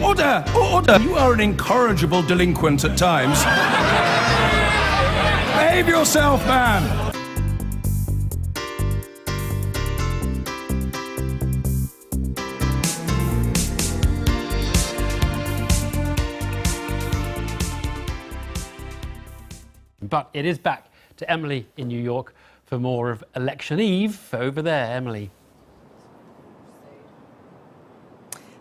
Order! Order! You are an incorrigible delinquent at times. Behave yourself, man! But it is back to Emily in New York for more of Election Eve. Over there, Emily.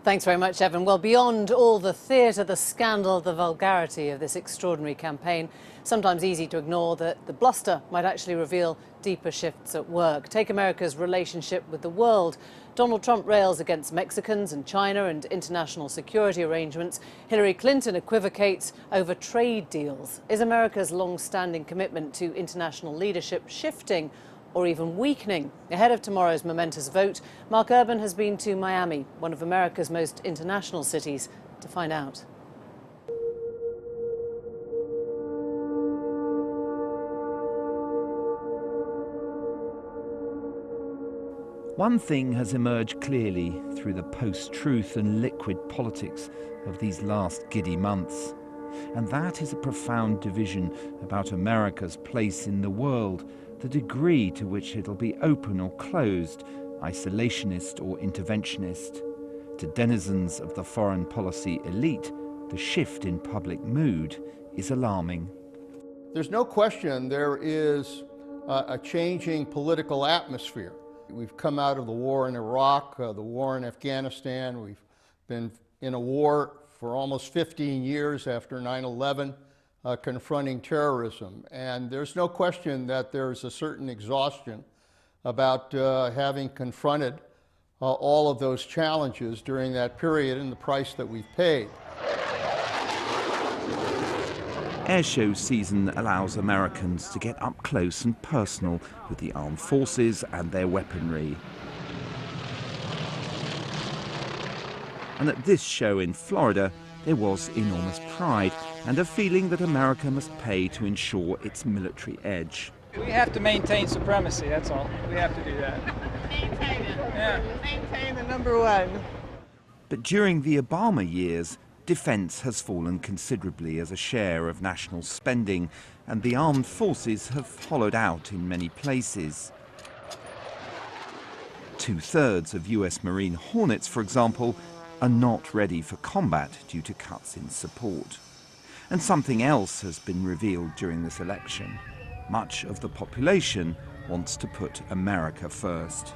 Thanks very much, Evan. Well, beyond all the theatre, the scandal, the vulgarity of this extraordinary campaign, sometimes easy to ignore that the bluster might actually reveal deeper shifts at work. Take America's relationship with the world. Donald Trump rails against Mexicans and China and international security arrangements. Hillary Clinton equivocates over trade deals. Is America's long-standing commitment to international leadership shifting or even weakening? Ahead of tomorrow's momentous vote, Mark Urban has been to Miami, one of America's most international cities, to find out. One thing has emerged clearly through the post-truth and liquid politics of these last giddy months, and that is a profound division about America's place in the world, the degree to which it'll be open or closed, isolationist or interventionist. To denizens of the foreign policy elite, the shift in public mood is alarming. There's no question there is a changing political atmosphere. We've come out of the war in Iraq, the war in Afghanistan. We've been in a war for almost 15 years after 9/11, confronting terrorism. And there's no question that there's a certain exhaustion about having confronted all of those challenges during that period and the price that we've paid. Airshow season allows Americans to get up close and personal with the armed forces and their weaponry. And at this show in Florida, there was enormous pride and a feeling that America must pay to ensure its military edge. We have to maintain supremacy, that's all. We have to do that. Maintain it. Yeah. Maintain the number one. But during the Obama years, defence has fallen considerably as a share of national spending, and the armed forces have hollowed out in many places. 2/3 of US Marine Hornets, for example, are not ready for combat due to cuts in support. And something else has been revealed during this election. Much of the population wants to put America first.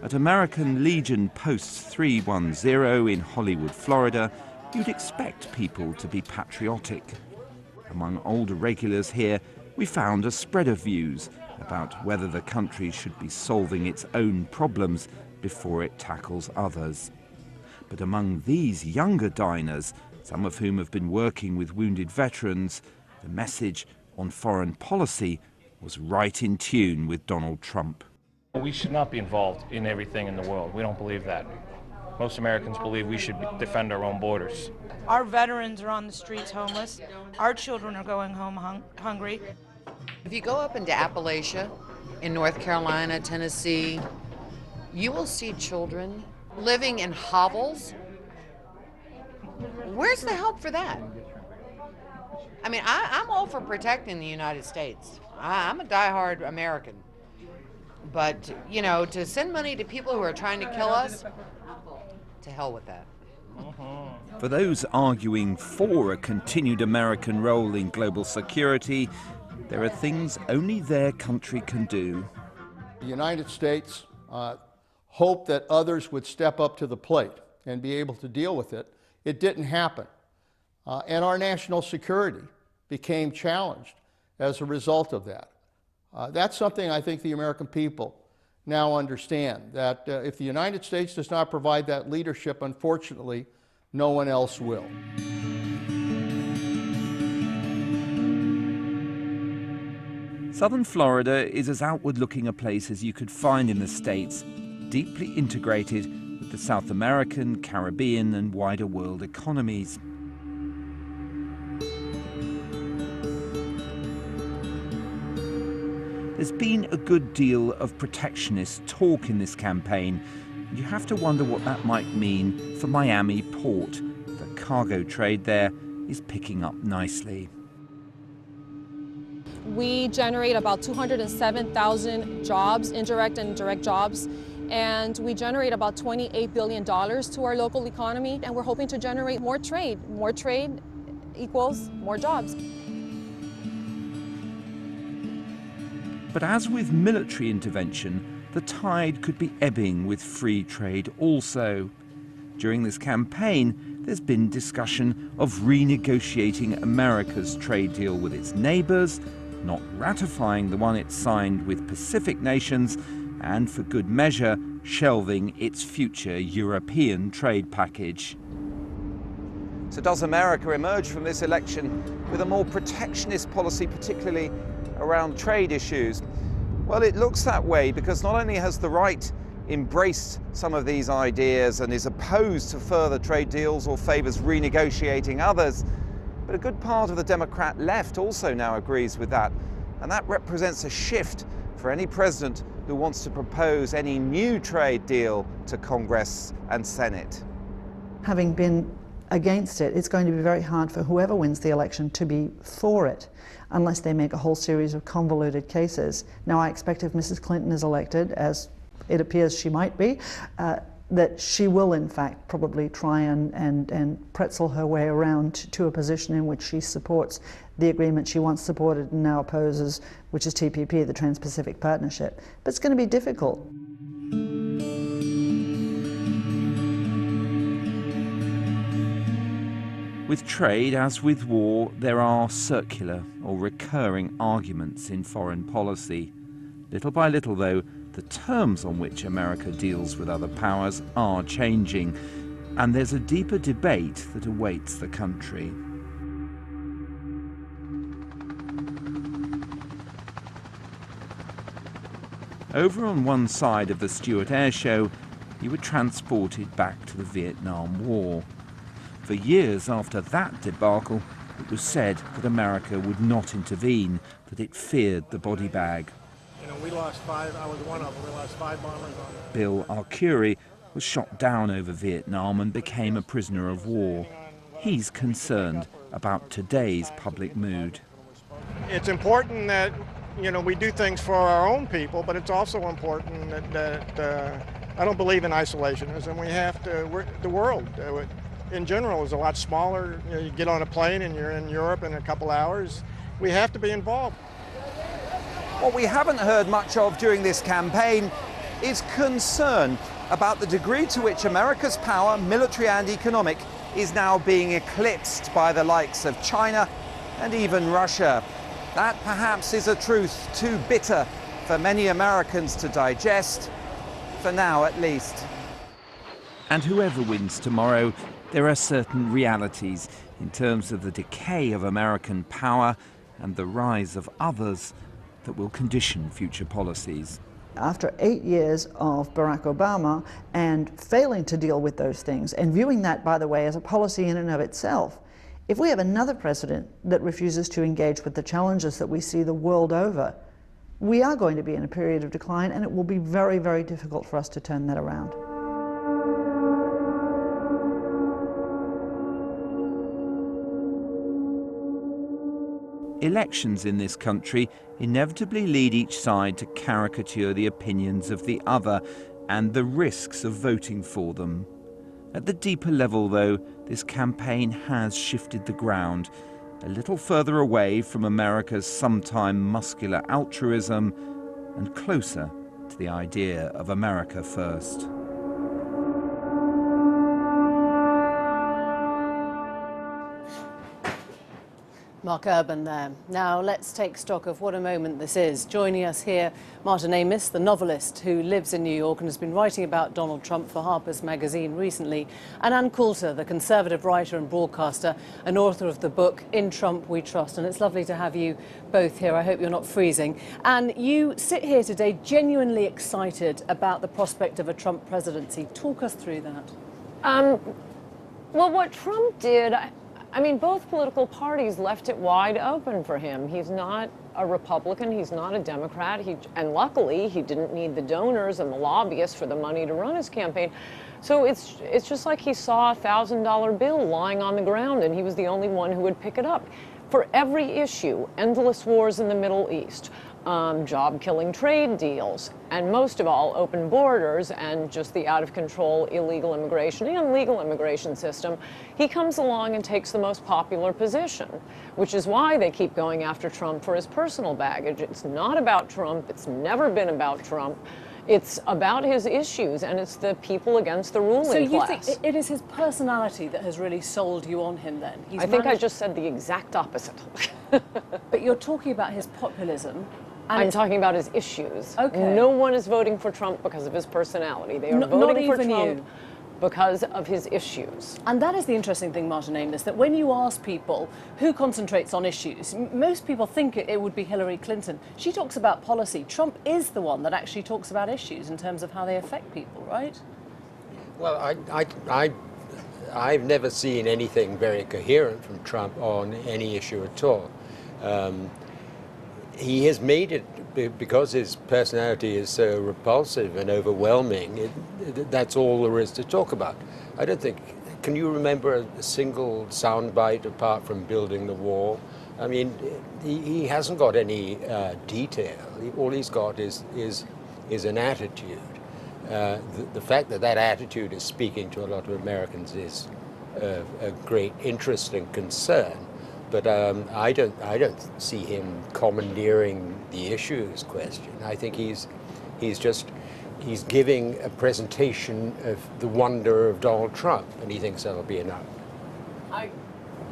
At American Legion Post 310 in Hollywood, Florida, you'd expect people to be patriotic. Among older regulars here, we found a spread of views about whether the country should be solving its own problems before it tackles others. But among these younger diners, some of whom have been working with wounded veterans, the message on foreign policy was right in tune with Donald Trump. We should not be involved in everything in the world. We don't believe that. Most Americans believe we should defend our own borders. Our veterans are on the streets homeless. Our children are going home hungry. If you go up into Appalachia, in North Carolina, Tennessee, you will see children living in hovels. Where's the help for that? I mean, I'm all for protecting the United States. I'm a diehard American. But, you know, to send money to people who are trying to kill us, to hell with that. For those arguing for a continued American role in global security, there are things only their country can do. The United States hoped that others would step up to the plate and be able to deal with it. It didn't happen. And our national security became challenged as a result of that. That's something I think the American people now understand, that if the United States does not provide that leadership, unfortunately, no one else will. Southern Florida is as outward-looking a place as you could find in the States, deeply integrated with the South American, Caribbean and wider world economies. There's been a good deal of protectionist talk in this campaign, You have to wonder what that might mean for Miami Port. The cargo trade there is picking up nicely. We generate about 207,000 jobs, indirect and direct jobs, and we generate about $28 billion to our local economy, and we're hoping to generate more trade. More trade equals more jobs. But as with military intervention, the tide could be ebbing with free trade also. During this campaign, there's been discussion of renegotiating America's trade deal with its neighbours, not ratifying the one it signed with Pacific nations, and for good measure, shelving its future European trade package. So does America emerge from this election with a more protectionist policy, particularly around trade issues? Well, it looks that way because not only has the right embraced some of these ideas and is opposed to further trade deals or favours renegotiating others, but a good part of the Democrat left also now agrees with that. And that represents a shift for any president who wants to propose any new trade deal to Congress and Senate. Having been against it, it's going to be very hard for whoever wins the election to be for it, unless they make a whole series of convoluted cases. Now, I expect if Mrs. Clinton is elected, as it appears she might be, that she will in fact probably try and pretzel her way around to a position in which she supports the agreement she once supported and now opposes, which is TPP, the Trans-Pacific Partnership. But it's going to be difficult. With trade, as with war, there are circular or recurring arguments in foreign policy. Little by little, though, the terms on which America deals with other powers are changing, and there's a deeper debate that awaits the country. Over on one side of the Stewart Air Show, you were transported back to the Vietnam War. For years after that debacle, it was said that America would not intervene, that it feared the body bag. You know, we lost 5, I was one of them, we lost 5 bombers on it. Bill Arcuri was shot down over Vietnam and became a prisoner of war. He's concerned about today's public mood. It's important that, you know, we do things for our own people, but it's also important that I don't believe in isolationism. We have to, the world in general is a lot smaller. You know, you get on a plane and you're in Europe in a couple hours. We have to be involved. What we haven't heard much of during this campaign is concern about the degree to which America's power, military and economic, is now being eclipsed by the likes of China and even Russia. That perhaps is a truth too bitter for many Americans to digest, for now at least. And whoever wins tomorrow, there are certain realities in terms of the decay of American power and the rise of others that will condition future policies. After 8 years of Barack Obama and failing to deal with those things, and viewing that, by the way, as a policy in and of itself, if we have another president that refuses to engage with the challenges that we see the world over, we are going to be in a period of decline, and it will be very, very difficult for us to turn that around. Elections in this country inevitably lead each side to caricature the opinions of the other and the risks of voting for them. At the deeper level, though, this campaign has shifted the ground, a little further away from America's sometime muscular altruism and closer to the idea of America first. Mark Urban there. Now let's take stock of what a moment this is. Joining us here, Martin Amis, the novelist who lives in New York and has been writing about Donald Trump for Harper's Magazine recently, and Ann Coulter, the conservative writer and broadcaster and author of the book In Trump We Trust. And it's lovely to have you both here. I hope you're not freezing. And you sit here today genuinely excited about the prospect of a Trump presidency. Talk us through that. Well, what Trump did, I mean, both political parties left it wide open for him. He's not a Republican. He's not a Democrat. And luckily, he didn't need the donors and the lobbyists for the money to run his campaign. So it's just like he saw a $1,000 bill lying on the ground, and he was the only one who would pick it up. For every issue, endless wars in the Middle East, job-killing trade deals, and most of all, open borders and just the out-of-control illegal immigration and legal immigration system, he comes along and takes the most popular position, which is why they keep going after Trump for his personal baggage. It's not about Trump. It's never been about Trump. It's about his issues, and it's the people against the ruling class. So you think it is his personality that has really sold you on him then? I think I just said the exact opposite. But you're talking about his populism. I'm talking about his issues. Okay. No one is voting for Trump because of his personality. They are voting for Trump because of his issues. And that is the interesting thing, Martin Amis, that when you ask people who concentrates on issues, most people think it would be Hillary Clinton. She talks about policy. Trump is the one that actually talks about issues in terms of how they affect people, right? Well, I've never seen anything very coherent from Trump on any issue at all. He has made it, because his personality is so repulsive and overwhelming, that's all there is to talk about. I don't think, can you remember a single soundbite apart from building the wall? I mean, he hasn't got any detail. All he's got is an attitude. The fact that that attitude is speaking to a lot of Americans is a great interest and concern. But I don't see him commandeering the issues question. I think he's giving a presentation of the wonder of Donald Trump, and he thinks that'll be enough. I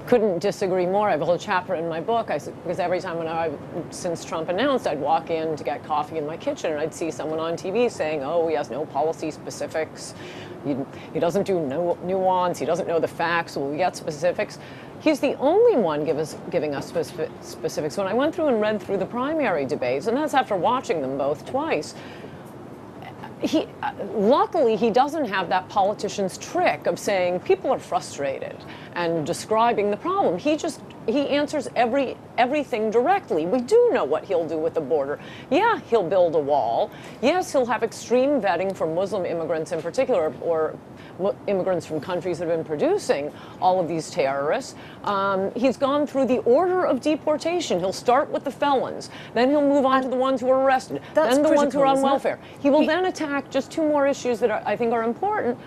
couldn't disagree more. I have a whole chapter in my book because every time since Trump announced, I'd walk in to get coffee in my kitchen and I'd see someone on TV saying, "Oh, he has no policy specifics. He doesn't do nuance. He doesn't know the facts. Will we get specifics?" He's the only one giving us specifics. When I went through and read through the primary debates, and that's after watching them both twice, luckily he doesn't have that politician's trick of saying people are frustrated and describing the problem. He answers everything directly. We do know what he'll do with the border. Yeah, he'll build a wall. Yes, he'll have extreme vetting for Muslim immigrants in particular, or immigrants from countries that have been producing all of these terrorists. He's gone through the order of deportation. He'll start with the felons, then he'll move on to the ones who are arrested, then the ones who are on welfare. He will then attack just two more issues that I think are important.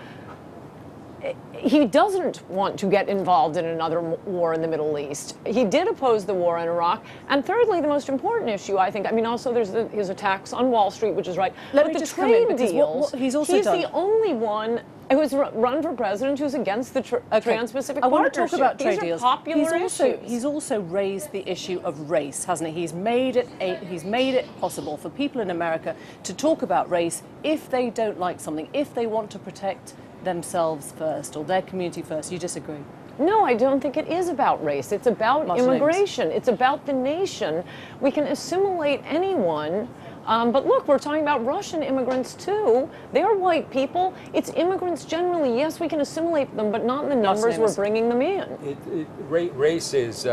He doesn't want to get involved in another war in the Middle East. He did oppose the war in Iraq. And thirdly, the most important issue, I think, I mean, also there's his attacks on Wall Street, which is right. Let me the just trade come in, deals, he's the only one who's run for president who's against the Trans-Pacific Partnership. I want to talk about trade deals. Popular issues. He's also raised the issue of race, hasn't he? He's made it possible for people in America to talk about race if they don't like something, if they want to protect themselves first or their community first. You disagree? No, I don't think it is about race. It's about immigration. It's about the nation. We can assimilate anyone. But look, we're talking about Russian immigrants too. They're white people. It's immigrants generally. Yes, we can assimilate them, but not in the numbers we're bringing them in. Race is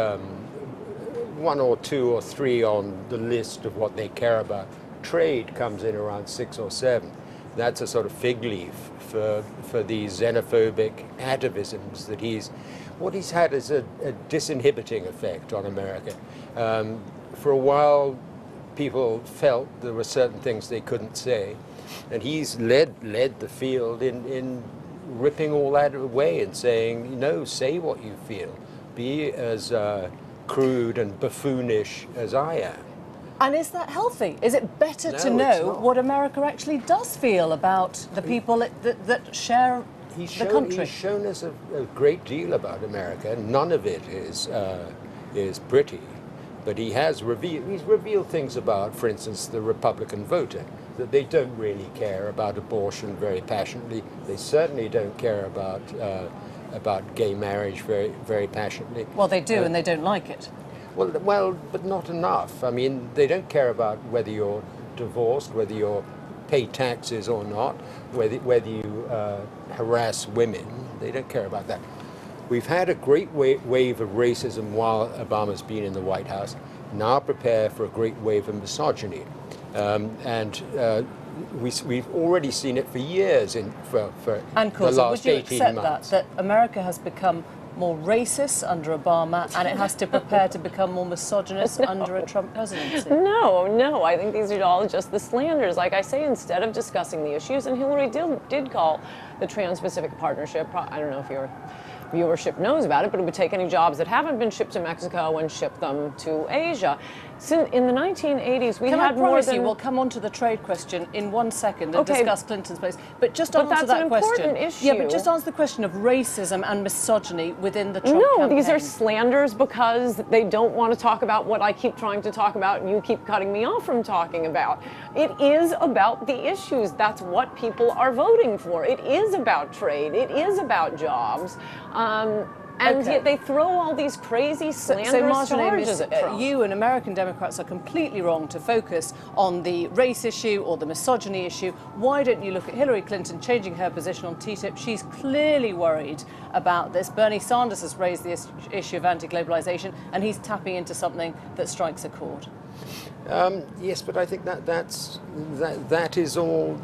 one or two or three on the list of what they care about. Trade comes in around 6 or 7. That's a sort of fig leaf for these xenophobic atavisms that what he's had is a disinhibiting effect on America. For a while, people felt there were certain things they couldn't say, and he's led the field in ripping all that away and saying, no, say what you feel. Be as crude and buffoonish as I am. And is that healthy? Is it better to know what America actually does feel about the people that share the country? He's shown us a great deal about America. None of it is pretty, but he's revealed things about, for instance, the Republican voter, that they don't really care about abortion very passionately. They certainly don't care about gay marriage very, very passionately. Well, they do, and they don't like it. Well, but not enough. I mean, they don't care about whether you're divorced, whether you pay taxes or not, whether you harass women. They don't care about that. We've had a great wave of racism while Obama's been in the White House. Now prepare for a great wave of misogyny. We've already seen it for years for Ann the Coulter, last would you 18 accept months. that America has become more racist under Obama and it has to prepare to become more misogynist under a Trump presidency? No, I think these are all just the slanders. Like I say, instead of discussing the issues, and Hillary did call the Trans-Pacific Partnership, I don't know if your viewership knows about it, but it would take any jobs that haven't been shipped to Mexico and ship them to Asia. In the 1980s, we had more than... We'll come on to the trade question in 1 second and Okay. discuss Clinton's place. But just answer that's that an question. important issue. Yeah, but just answer the question of racism and misogyny within the Trump No, campaign. these are slanders because they don't want to talk about what I keep trying to talk about and you keep cutting me off from talking about. It is about the issues. That's what people are voting for. It is about trade. It is about jobs. And yet they throw all these crazy slanderous charges at Trump. You and American Democrats are completely wrong to focus on the race issue or the misogyny issue. Why don't you look at Hillary Clinton changing her position on TTIP? She's clearly worried about this. Bernie Sanders has raised the issue of anti-globalization, and he's tapping into something that strikes a chord. Yes, but I think that is all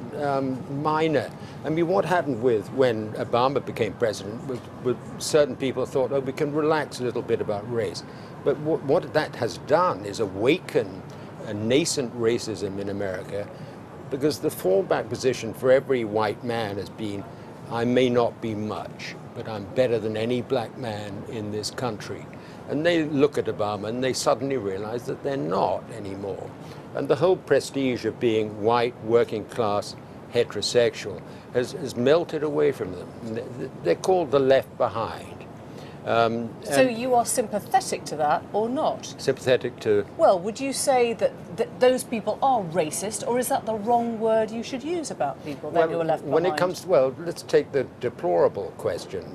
minor. I mean, what happened when Obama became president was certain people thought, oh, we can relax a little bit about race. But what that has done is awaken a nascent racism in America, because the fallback position for every white man has been, I may not be much, but I'm better than any black man in this country. And they look at Obama and they suddenly realize that they're not anymore. And the whole prestige of being white, working class, heterosexual has melted away from them. They're called the left behind. So you are sympathetic to that or not? Sympathetic to... Well, would you say that those people are racist, or is that the wrong word you should use about people who are left behind? When it comes to, well, let's take the deplorable question.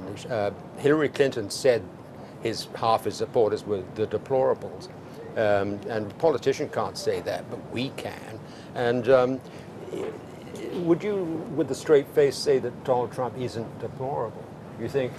Hillary Clinton said half his supporters were the deplorables. And a politician can't say that, but we can. And would you, with a straight face, say that Donald Trump isn't deplorable? You think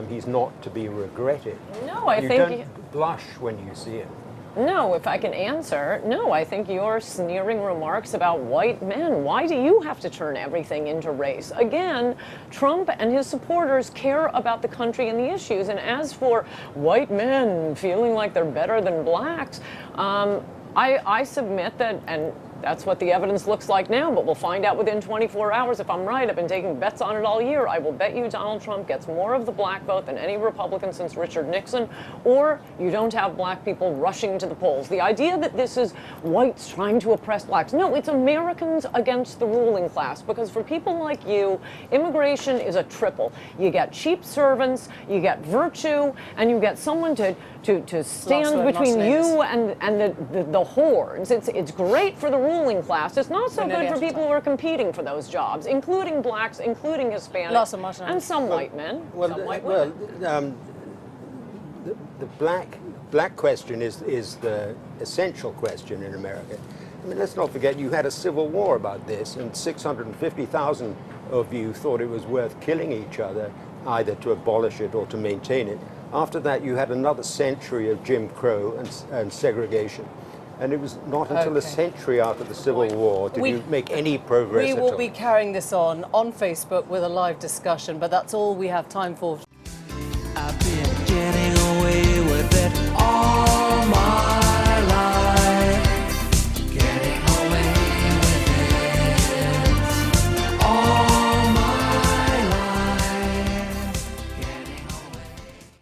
he's not to be regretted? No, I think... You don't blush when you see him. No, if I can answer, no, I think your sneering remarks about white men, why do you have to turn everything into race? Again, Trump and his supporters care about the country and the issues. And as for white men feeling like they're better than blacks, I submit that, and that's what the evidence looks like now, but we'll find out within 24 hours if I'm right. I've been taking bets on it all year. I will bet you Donald Trump gets more of the black vote than any Republican since Richard Nixon, or you don't have black people rushing to the polls. The idea that this is whites trying to oppress blacks, no, it's Americans against the ruling class, because for people like you, immigration is a triple. You get cheap servants, you get virtue, and you get someone to stand between you and the hordes. It's great for the ruling class. It's not so good for people who are competing for those jobs, including blacks, including Hispanics, and some white men, some white women. The black question is the essential question in America. I mean, let's not forget you had a civil war about this, and 650,000 of you thought it was worth killing each other, either to abolish it or to maintain it. After that, you had another century of Jim Crow and segregation. And it was not until a century after the Civil War did you make any progress at all. We will be carrying this on Facebook with a live discussion, but that's all we have time for.